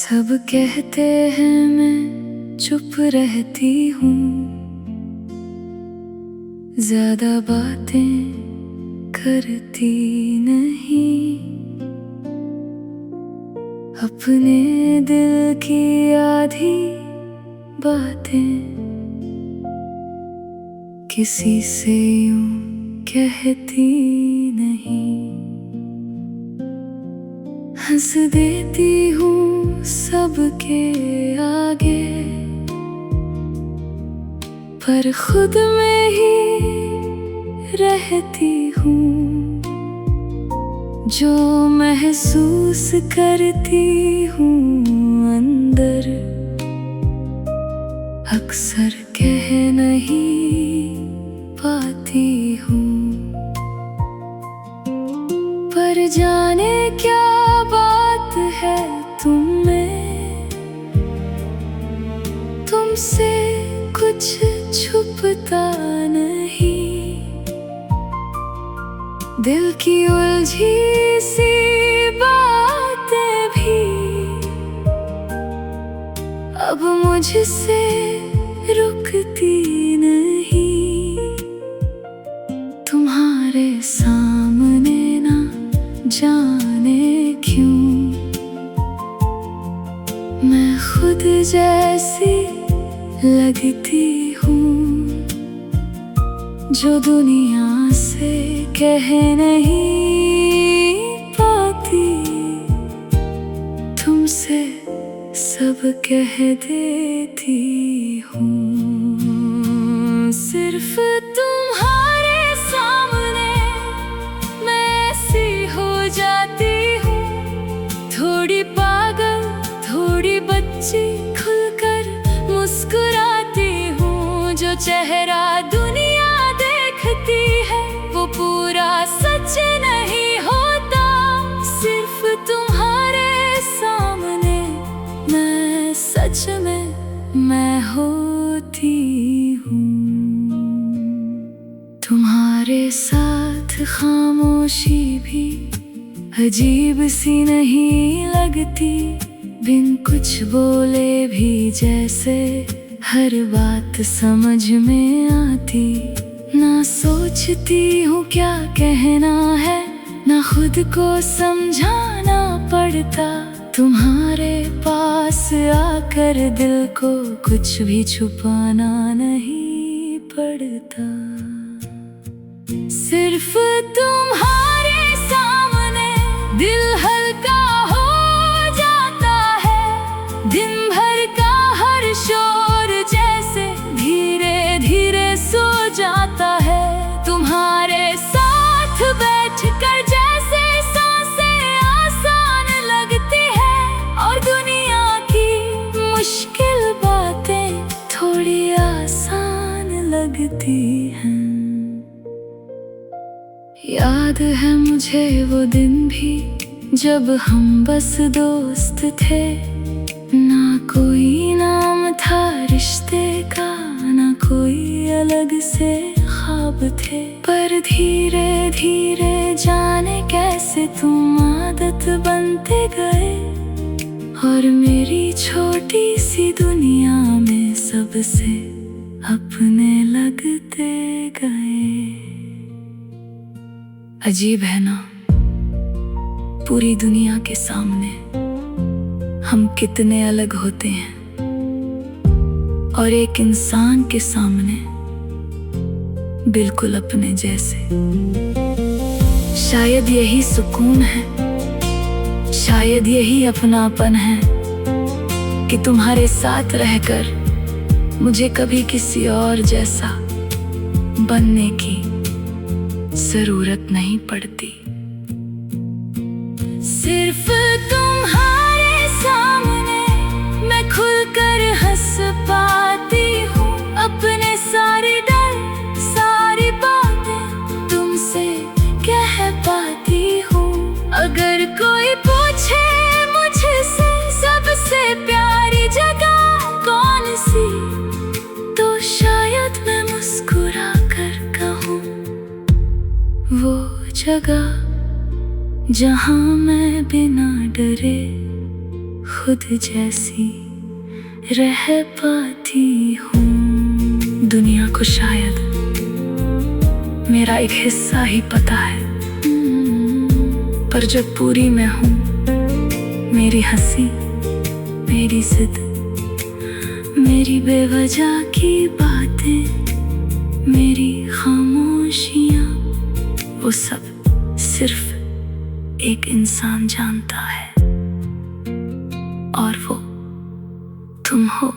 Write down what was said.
सब कहते हैं मैं चुप रहती हूँ, ज्यादा बातें करती नहीं। अपने दिल की आधी बातें किसी से यूं कहती नहीं। हंस देती हूँ सबके आगे, पर खुद में ही रहती हूँ। जो महसूस करती हूँ अंदर, अक्सर कह नहीं पाती हूँ। पर जाने क्या बात है तुम में, तुमसे कुछ छुपता नहीं। दिल की उलझी सी बातें भी अब मुझसे रुकती नहीं। तुम्हारे सामने ना जाने क्यों मैं खुद जैसी लगती हूँ, जो दुनिया से कह नहीं पाती। तुमसे सब कह देती हूँ। सिर्फ तुम्हारे सामने मैं ऐसी हो जाती हूँ, थोड़ी पागल थोड़ी बच्ची, खुलकर मुस्कुराती हूँ। जो चेहरा दुनिया देखती है वो पूरा सच नहीं होता। सिर्फ तुम्हारे सामने मैं सच में मैं होती हूँ। तुम्हारे साथ खामोशी भी अजीब सी नहीं लगती, बिन कुछ बोले भी जैसे हर बात समझ में आती। ना सोचती हूँ क्या कहना है, ना खुद को समझाना पड़ता। तुम्हारे पास आकर दिल को कुछ भी छुपाना नहीं पड़ता। सिर्फ तुम्हारे सामने दिल हल्का हो जाता है। दिन भर का हर शोर जैसे धीरे धीरे सो जाता है। तुम्हारे साथ बैठकर जैसे सांसें आसान लगती है, और दुनिया की मुश्किल बातें थोड़ी आसान लगती हैं। याद है मुझे वो दिन भी जब हम बस दोस्त थे। ना कोई नाम था रिश्ते का, ना कोई अलग से ख्वाब थे। पर धीरे धीरे जाने कैसे तुम आदत बनते गए, और मेरी छोटी सी दुनिया में सबसे अपने लगते गए। अजीब है ना, पूरी दुनिया के सामने हम कितने अलग होते हैं, और एक इंसान के सामने बिल्कुल अपने जैसे। शायद यही सुकून है, शायद यही अपनापन है, कि तुम्हारे साथ रहकर मुझे कभी किसी और जैसा बनने की जरूरत नहीं पड़ती। सिर्फ तुम्हारे सामने मैं खुलकर हंस पाती हूँ। अपने सारे डर सारी बातें तुमसे कह पाती हूँ। अगर कोई पूछे मुझसे सबसे प्यारी जगह कौन सी, तो शायद मैं मुस्कुरा कर कहूँ वो जगह जहाँ मैं बिना डरे खुद जैसी रह पाती हूँ। दुनिया को शायद मेरा एक हिस्सा ही पता है, पर जब पूरी मैं हूँ, मेरी हंसी, मेरी जिद, मेरी बेवजह की बातें, मेरी खामोशियाँ, वो सब सिर्फ एक इंसान जानता है, और वो तुम हो।